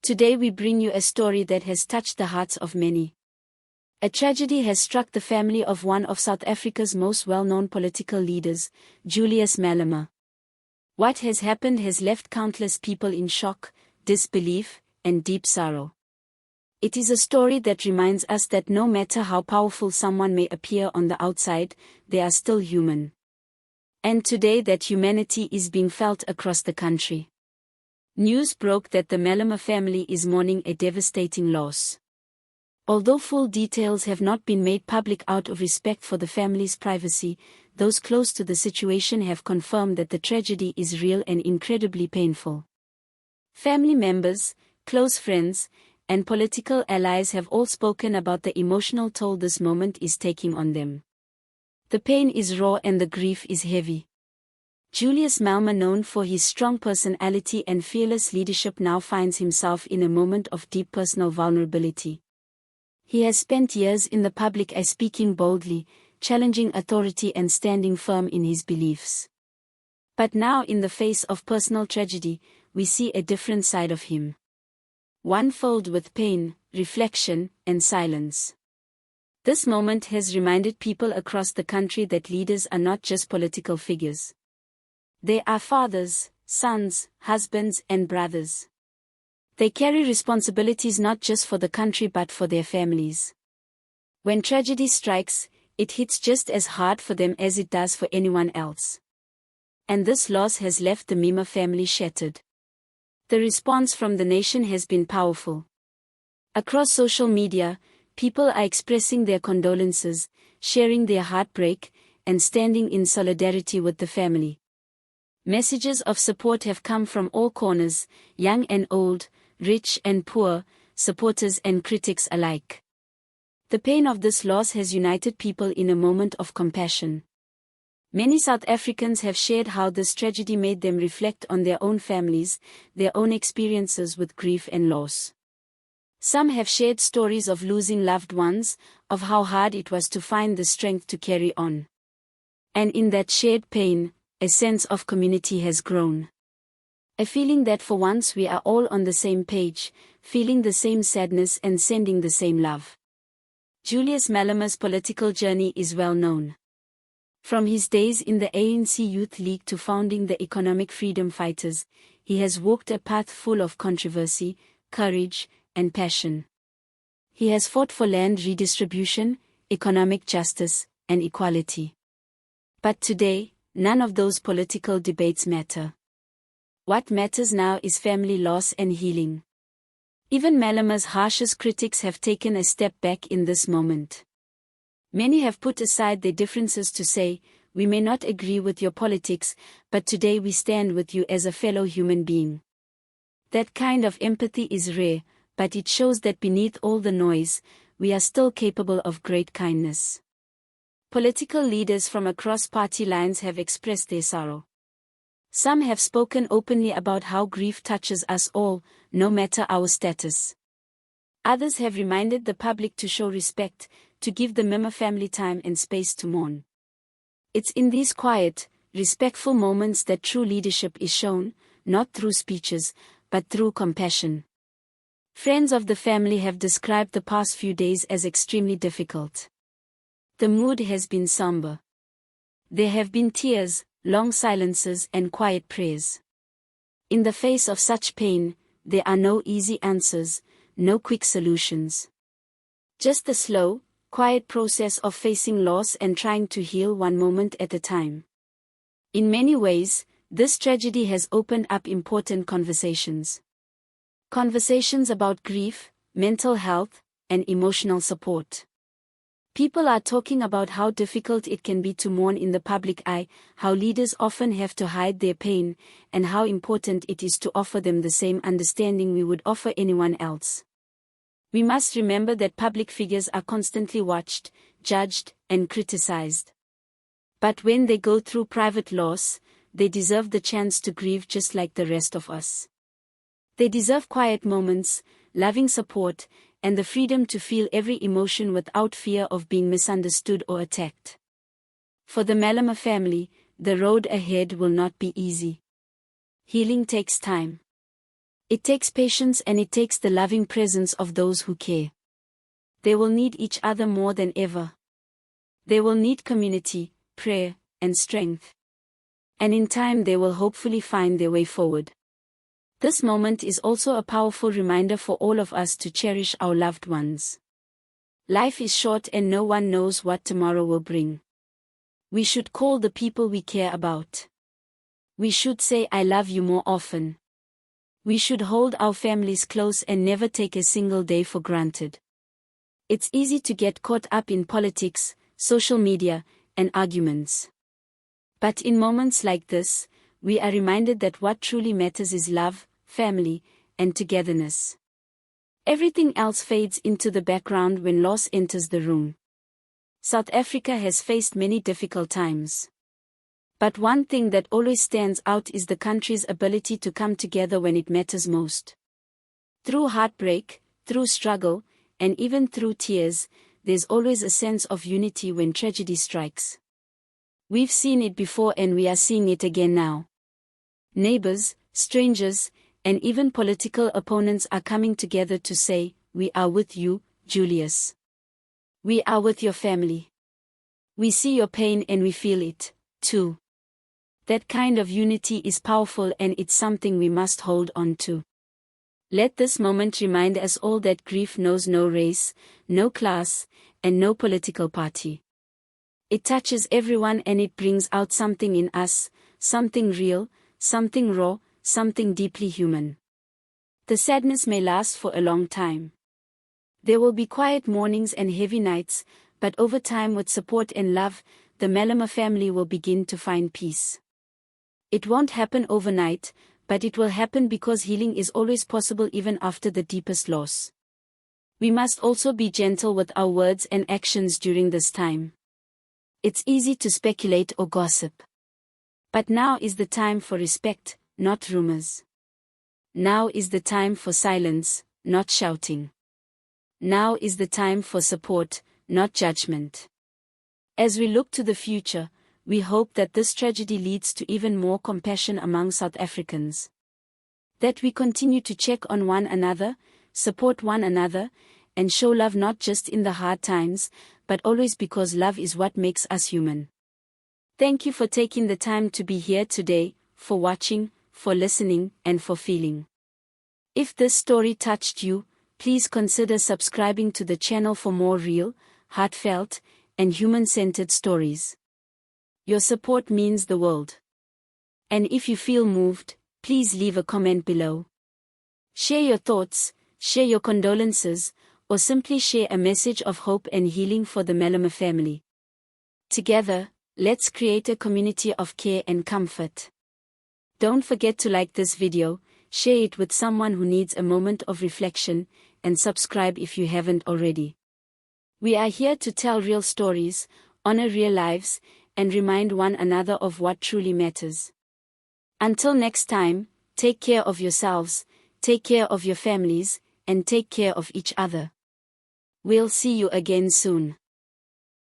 Today we bring you a story that has touched the hearts of many. A tragedy has struck the family of one of South Africa's most well-known political leaders, Julius Malema. What has happened has left countless people in shock, disbelief, and deep sorrow. It is a story that reminds us that no matter how powerful someone may appear on the outside, they are still human. And today that humanity is being felt across the country. News broke that the Malema family is mourning a devastating loss. Although full details have not been made public out of respect for the family's privacy, those close to the situation have confirmed that the tragedy is real and incredibly painful. Family members, close friends, and political allies have all spoken about the emotional toll this moment is taking on them. The pain is raw and the grief is heavy. Julius Malema, known for his strong personality and fearless leadership, now finds himself in a moment of deep personal vulnerability. He has spent years in the public eye speaking boldly, challenging authority and standing firm in his beliefs. But now, in the face of personal tragedy, we see a different side of him. One filled with pain, reflection, and silence. This moment has reminded people across the country that leaders are not just political figures. They are fathers, sons, husbands, and brothers. They carry responsibilities not just for the country but for their families. When tragedy strikes, it hits just as hard for them as it does for anyone else. And this loss has left the Malema family shattered. The response from the nation has been powerful. Across social media, people are expressing their condolences, sharing their heartbreak, and standing in solidarity with the family. Messages of support have come from all corners, young and old, rich and poor, supporters and critics alike. The pain of this loss has united people in a moment of compassion. Many South Africans have shared how this tragedy made them reflect on their own families, their own experiences with grief and loss. Some have shared stories of losing loved ones, of how hard it was to find the strength to carry on. And in that shared pain, a sense of community has grown. A feeling that for once we are all on the same page, feeling the same sadness and sending the same love. Julius Malema's political journey is well known. From his days in the ANC Youth League to founding the Economic Freedom Fighters, he has walked a path full of controversy, courage, and passion. He has fought for land redistribution, economic justice, and equality. But today, none of those political debates matter. What matters now is family loss and healing. Even Malema's harshest critics have taken a step back in this moment. Many have put aside their differences to say, "We may not agree with your politics, but today we stand with you as a fellow human being." That kind of empathy is rare, but it shows that beneath all the noise, we are still capable of great kindness. Political leaders from across party lines have expressed their sorrow. Some have spoken openly about how grief touches us all, no matter our status. Others have reminded the public to show respect, to give the Malema family time and space to mourn. It's in these quiet, respectful moments that true leadership is shown, not through speeches, but through compassion. Friends of the family have described the past few days as extremely difficult. The mood has been somber. There have been tears, long silences, and quiet prayers. In the face of such pain, there are no easy answers, no quick solutions. Just the slow, quiet process of facing loss and trying to heal one moment at a time. In many ways, this tragedy has opened up important conversations. Conversations about grief, mental health, and emotional support. People are talking about how difficult it can be to mourn in the public eye, how leaders often have to hide their pain, and how important it is to offer them the same understanding we would offer anyone else. We must remember that public figures are constantly watched, judged, and criticized. But when they go through private loss, they deserve the chance to grieve just like the rest of us. They deserve quiet moments, loving support, and the freedom to feel every emotion without fear of being misunderstood or attacked. For the Malema family, the road ahead will not be easy. Healing takes time. It takes patience and it takes the loving presence of those who care. They will need each other more than ever. They will need community, prayer, and strength. And in time they will hopefully find their way forward. This moment is also a powerful reminder for all of us to cherish our loved ones. Life is short and no one knows what tomorrow will bring. We should call the people we care about. We should say I love you more often. We should hold our families close and never take a single day for granted. It's easy to get caught up in politics, social media, and arguments. But in moments like this, we are reminded that what truly matters is love, family, and togetherness. Everything else fades into the background when loss enters the room. South Africa has faced many difficult times. But one thing that always stands out is the country's ability to come together when it matters most. Through heartbreak, through struggle, and even through tears, there's always a sense of unity when tragedy strikes. We've seen it before and we are seeing it again now. Neighbors, strangers, and even political opponents are coming together to say, "We are with you, Julius. We are with your family. We see your pain and we feel it, too." That kind of unity is powerful and it's something we must hold on to. Let this moment remind us all that grief knows no race, no class, and no political party. It touches everyone and it brings out something in us, something real, something raw, something deeply human. The sadness may last for a long time. There will be quiet mornings and heavy nights, but over time with support and love, the Malema family will begin to find peace. It won't happen overnight, but it will happen because healing is always possible even after the deepest loss. We must also be gentle with our words and actions during this time. It's easy to speculate or gossip. But now is the time for respect, not rumors. Now is the time for silence, not shouting. Now is the time for support, not judgment. As we look to the future, we hope that this tragedy leads to even more compassion among South Africans. That we continue to check on one another, support one another, and show love not just in the hard times, but always because love is what makes us human. Thank you for taking the time to be here today, for watching, for listening, and for feeling. If this story touched you, please consider subscribing to the channel for more real, heartfelt, and human-centered stories. Your support means the world. And if you feel moved, please leave a comment below. Share your thoughts, share your condolences, or simply share a message of hope and healing for the Malema family. Together, let's create a community of care and comfort. Don't forget to like this video, share it with someone who needs a moment of reflection, and subscribe if you haven't already. We are here to tell real stories, honor real lives, and remind one another of what truly matters. Until next time, take care of yourselves, take care of your families, and take care of each other. We'll see you again soon.